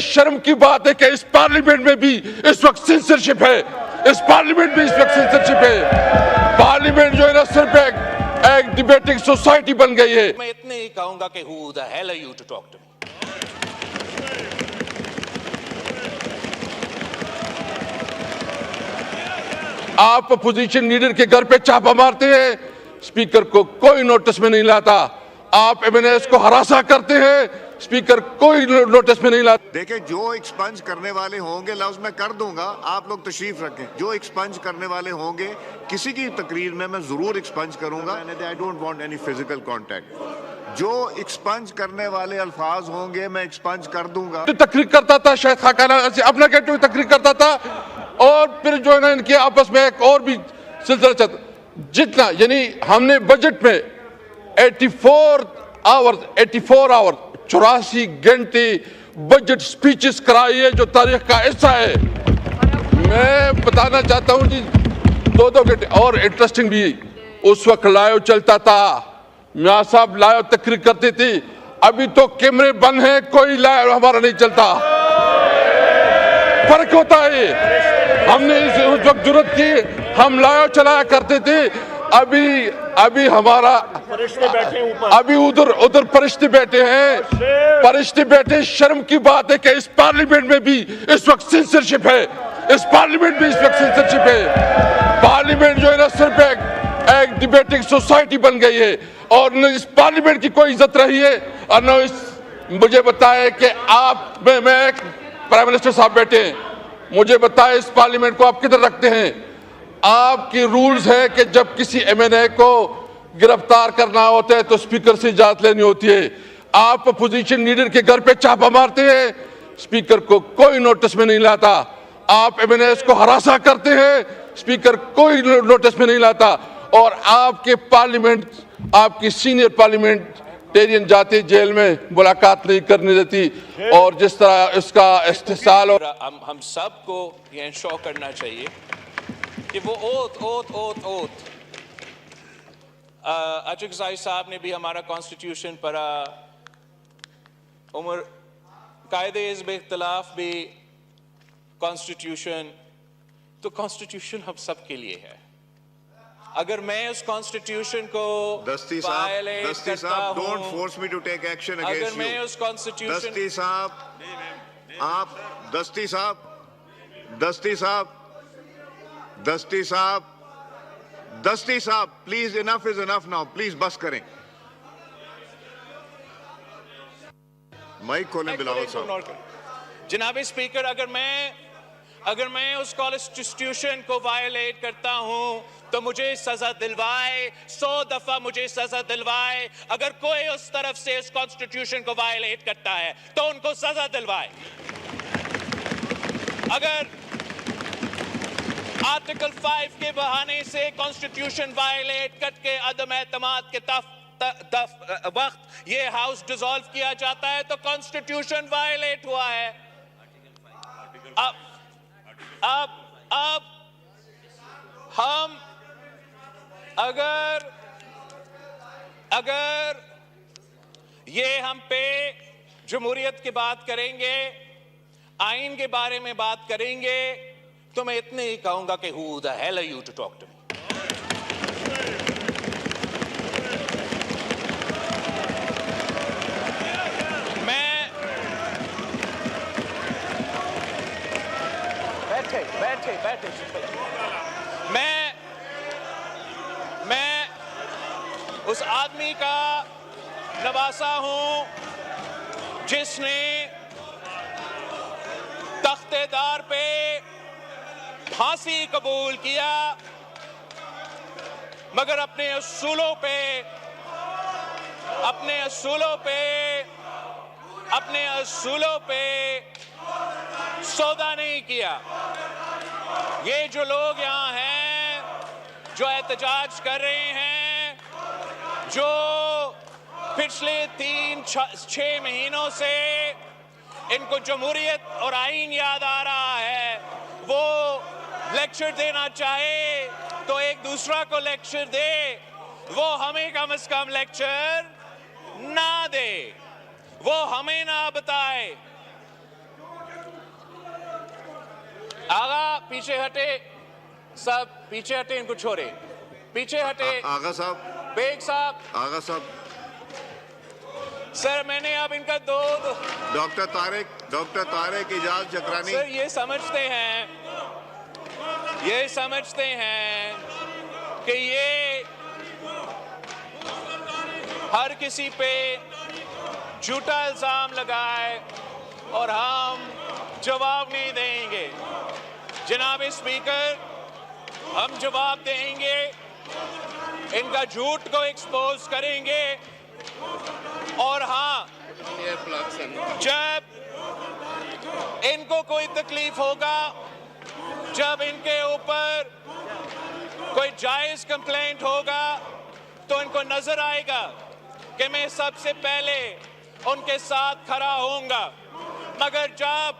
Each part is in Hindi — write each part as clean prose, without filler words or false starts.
शर्म की बात है कि इस पार्लियामेंट में भी इस वक्त सेंसरशिप है। इस पार्लियामेंट में इस वक्त सेंसरशिप है। पार्लियामेंट जो है ना सिर्फ एक डिबेटिंग सोसाइटी बन गई है। मैं इतने ही कहूंगा कि who the hell are you to talk to me? आप अपोजिशन लीडर के घर पे छापा मारते हैं, स्पीकर को कोई नोटिस में नहीं लाता। आप एमएनएस को हरासा करते हैं, स्पीकर कोई नोटिस में नहीं लाता। देखिए, जो एक्सपंज करने वाले होंगे लफ्ज मैं कर दूंगा, आप लोग तशरीफ रखें। जो एक्सपंज करने वाले होंगे किसी की तकरीर में मैं जरूर एक्सपंज करूंगा। I don't want any physical contact. जो एक्सपंज करने वाले अल्फाज होंगे मैं एक्सपंज कर दूंगा। तो तकरीर करता था, शायद खाकाना अपना कहते हुए तकरीर करता था, और फिर जो है ना इनके आपस में एक और भी सिलसिला चलता। जितना यानी हमने बजट में 84 आवर्स 84 घंटे बजट स्पीचेस कराई है, जो तारीख का हिस्सा है। मैं बताना चाहता हूं जी, 2-2 घंटे। और इंटरेस्टिंग भी, उस वक्त लाइव चलता था, मियां साहब लाइव तकरीर करते थे। अभी तो कैमरे बंद हैं, कोई लाइव हमारा नहीं चलता। फर्क होता है। हमने उस वक्त जरूरत की, हम लाइव चलाया करते थे। अभी हमारा अभी उधर फरिश्ते बैठे हैं, फरिश्ते बैठे। शर्म की बात है कि इस पार्लियामेंट में भी इस वक्त सेंसरशिप है। इस पार्लियामेंट में इस वक्त सेंसरशिप है। पार्लियामेंट जो है ना सिर्फ एक डिबेटिंग सोसाइटी बन गई है, और न इस पार्लियामेंट की कोई इज्जत रही है और न मुझे बताए कि आप मैं प्राइम मिनिस्टर साहब बैठे हैं, मुझे बताए इस पार्लियामेंट को आप किधर रखते हैं? आपकी रूल्स है कि जब किसी एमएनए को गिरफ्तार करना होता है तो स्पीकर से इजाजत लेनी होती है। आप अपोजिशन लीडर के घर पे छापा मारते हैं, स्पीकर को कोई नोटिस में नहीं लाता। आप एमएनए को हरासा करते हैं, स्पीकर कोई नोटिस में नहीं लाता। और आपके पार्लियामेंट, आपकी सीनियर पार्लियामेंटेरियन जाते जेल में, मुलाकात नहीं करने देती। और जिस तरह इसका इस्तेसाल, और हम सबको ये इंश्योर करना चाहिए कि वो ओथ अचक साहब ने भी हमारा कॉन्स्टिट्यूशन पढ़ा, उमर कायदे इज़्ब इख्तिलाफ भी कॉन्स्टिट्यूशन, तो कॉन्स्टिट्यूशन हम सब के लिए है। अगर मैं उस कॉन्स्टिट्यूशन को दस्ती साहब don't force me to take action against you. अगर मैं उस कॉन्स्टिट्यूशन दस्ती साहब please, enough is enough now, please बस करें। माइक खोलें बिलावल साहब। जनाब स्पीकर, अगर मैं उस कॉन्स्टिट्यूशन को वायलेट करता हूं तो मुझे सजा दिलवाए, 100 दफा मुझे सजा दिलवाए। अगर कोई उस तरफ से इस कॉन्स्टिट्यूशन को वायलेट करता है तो उनको सजा दिलवाए। अगर आर्टिकल 5 के बहाने से कॉन्स्टिट्यूशन वायलेट करके अदम एतमाद के वक्त ये हाउस डिसॉल्व किया जाता है तो कॉन्स्टिट्यूशन वायलेट हुआ है। अब हम अगर ये हम पे जमहूरियत की बात करेंगे, आइन के बारे में बात करेंगे, तो मैं इतने ही कहूंगा कि who the hell are you to talk to me? बैठे मैं उस आदमी का नवासा हूं जिसने तख्तेदार पे फांसी कबूल किया, मगर अपने असूलों पे सौदा नहीं किया। ये जो लोग यहाँ हैं, जो एहतजाज कर रहे हैं, जो पिछले 3-6 महीनों से इनको जमहूरियत और आइन याद आ रहा है, वो लेक्चर देना चाहे तो एक दूसरा को लेक्चर दे, वो हमें कम से कम लेक्चर ना दे, वो हमें ना बताए पीछे हटे, सब पीछे हटे, इनको छोड़े, पीछे हटे। आगा साहब, बेग साहब, आगा साहब, सर मैंने अब इनका दो डॉक्टर तारिक इजाज चक्रानी। सर ये समझते हैं कि ये हर किसी पे झूठा इल्जाम लगाए और हम जवाब नहीं देंगे। जनाब स्पीकर, हम जवाब देंगे, इनका झूठ को एक्सपोज करेंगे। और हाँ, जब इनको कोई तकलीफ होगा, जब इनके ऊपर कोई जायज कंप्लेंट होगा, तो इनको नजर आएगा कि मैं सबसे पहले उनके साथ खड़ा होऊंगा। मगर जब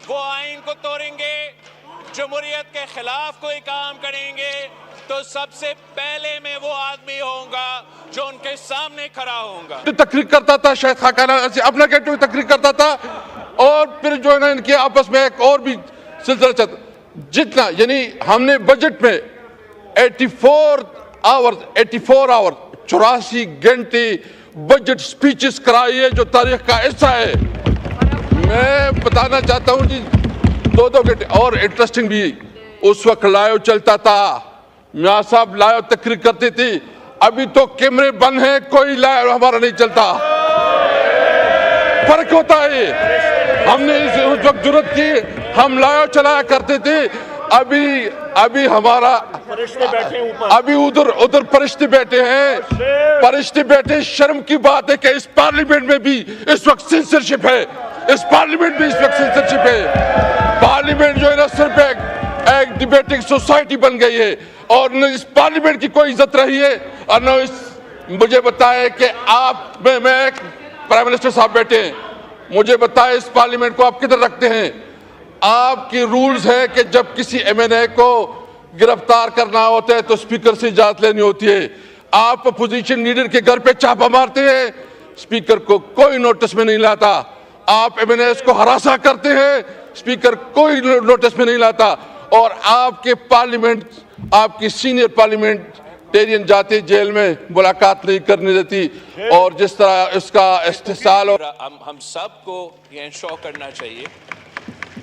वो आइन को तोड़ेंगे, जमहूरियत के खिलाफ कोई काम करेंगे, तो सबसे पहले मैं वो आदमी होऊंगा जो उनके सामने खड़ा होऊंगा। तो तकरीर करता था, शायद खाकाना अपना कहते हुए तकरीर करता था, और फिर जो है ना इनके आपस में एक और भी सिलसिला चलता। जितना यानी हमने बजट में 84 आवर 84 घंटे बजट स्पीचेस कराई है, जो तारीख का हिस्सा है। मैं बताना चाहता हूं जी, 2-2 घंटे। और इंटरेस्टिंग भी, उस वक्त लाइव चलता था, मियां साहब लाइव तकरीर करते थे। अभी तो कैमरे बंद हैं, कोई लाइव हमारा नहीं चलता। फर्क होता है। हमने उस वक्त जरूरत थी, हम लाइव चलाया करते थे। अभी हमारा फरिश्ते बैठे ऊपर, अभी उधर फरिश्ते बैठे हैं। फरिश्ते बैठे, शर्म की बात है कि इस पार्लियामेंट में भी इस वक्त सेंसरशिप है। इस पार्लियामेंट में इस वक्त सेंसरशिप है। पार्लियामेंट जो है ना सिर्फ एक डिबेटिंग सोसाइटी बन गई है, और न इस पार्लियामेंट की कोई इज्जत रही है, और न मुझे बताए कि आप मैं प्राइम मिनिस्टर साहब बैठे हैं, मुझे बताए इस पार्लियामेंट को आप किधर रखते हैं? आपके रूल्स है कि जब किसी एमएनए को गिरफ्तार करना होता है तो स्पीकर से इजाजत लेनी होती है। आप अपोजिशन लीडर के घर पे छापा मारते हैं, स्पीकर को कोई नोटिस में नहीं लाता। आप एमएनए को हरासा करते हैं, स्पीकर कोई नोटिस में नहीं लाता। और आपके पार्लियामेंट, आपकी सीनियर पार्लियामेंटेरियन जाते जेल में, मुलाकात नहीं करने देती। और जिस तरह इसका इस्तेसाल, और हम सबको ये इंश्योर करना चाहिए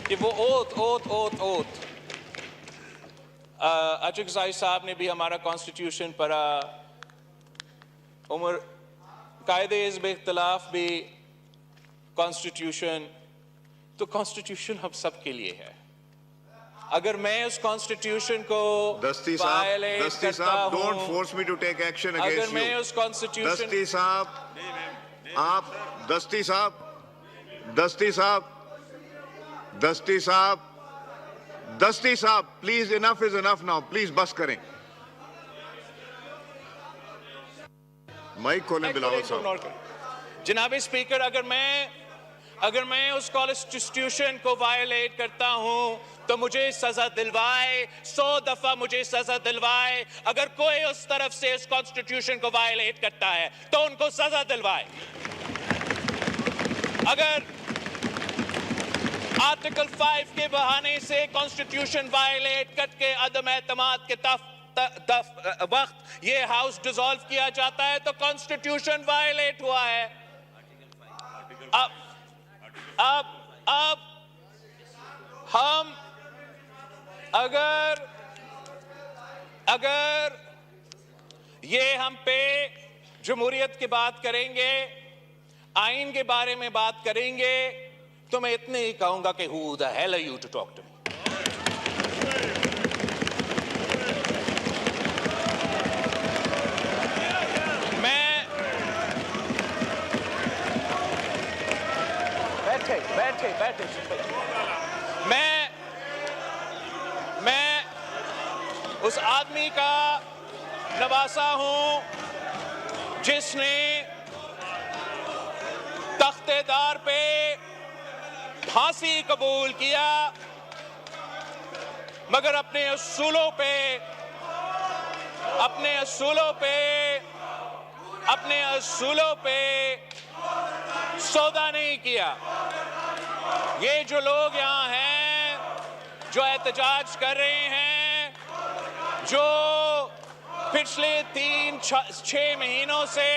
कि वो ओथ अचकजाई साहब ने भी हमारा कॉन्स्टिट्यूशन पढ़ा, उमर कायदे हिज़्ब इख्तिलाफ भी कॉन्स्टिट्यूशन, तो कॉन्स्टिट्यूशन हम सब के लिए है। अगर मैं उस कॉन्स्टिट्यूशन को वायलेट करता हूं, don't force me to take action against you. अगर मैं उस कॉन्स्टिट्यूशन, दस्ती साहब please, enough is enough now, please बस करें। माइक खोलें बिलावल साहब। जनाब स्पीकर, अगर मैं उस कॉन्स्टिट्यूशन को वायलेट करता हूं तो मुझे सजा दिलवाए, 100 दफा मुझे सजा दिलवाए। अगर कोई उस तरफ से इस कॉन्स्टिट्यूशन को वायलेट करता है तो उनको सजा दिलवाए। अगर आर्टिकल 5 के बहाने से कॉन्स्टिट्यूशन वायलेट करके अदम एतमाद के वक्त ये हाउस डिसॉल्व किया जाता है तो कॉन्स्टिट्यूशन वायलेट हुआ है। अब हम अगर ये हम पे जमहूरियत की बात करेंगे, आइन के बारे में बात करेंगे, तो मैं इतने ही कहूंगा कि who the hell are you to talk to me? बैठे मैं उस आदमी का नवासा हूं जिसने तख्तेदार पे फांसी कबूल किया, मगर अपने असूलों पे सौदा नहीं किया। ये जो लोग यहाँ हैं, जो एहतजाज कर रहे हैं, जो पिछले 3-6 महीनों से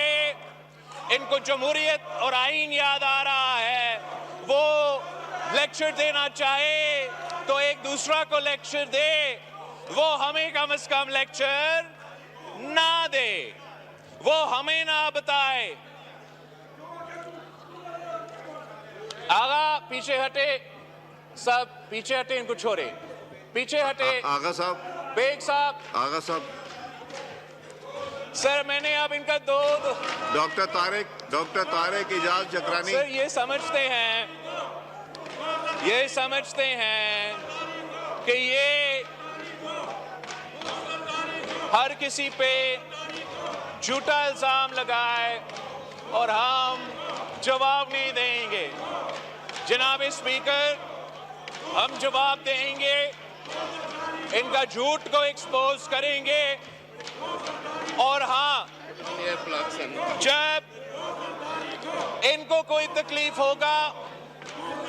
इनको जमहूरियत और आईन याद आ रहा है, वो लेक्चर देना चाहे तो एक दूसरा को लेक्चर दे, वो हमें कम से कम लेक्चर ना दे, वो हमें ना बताए। आगा पीछे हटे, सब पीछे हटे, इनको छोड़े, पीछे हटे। आगा साहब, बेग साहब, आगा साहब, सर मैंने अब इनका दो डॉक्टर तारिक इजाज जकरानी। सर ये समझते हैं कि ये हर किसी पे झूठा इल्जाम लगाए और हम जवाब नहीं देंगे। जनाब स्पीकर, हम जवाब देंगे, इनका झूठ को एक्सपोज करेंगे और हाँ, जब इनको कोई तकलीफ होगा,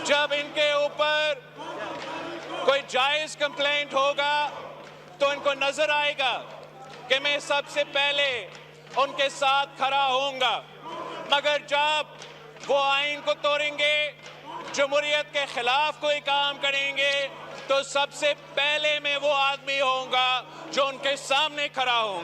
जब इनके ऊपर कोई जायज कंप्लेंट होगा, तो इनको नजर आएगा कि मैं सबसे पहले उनके साथ खड़ा होऊंगा। मगर जब वो आइन को तोड़ेंगे, जमहूरियत के खिलाफ कोई काम करेंगे, तो सबसे पहले मैं वो आदमी होऊंगा जो उनके सामने खड़ा होऊंगा।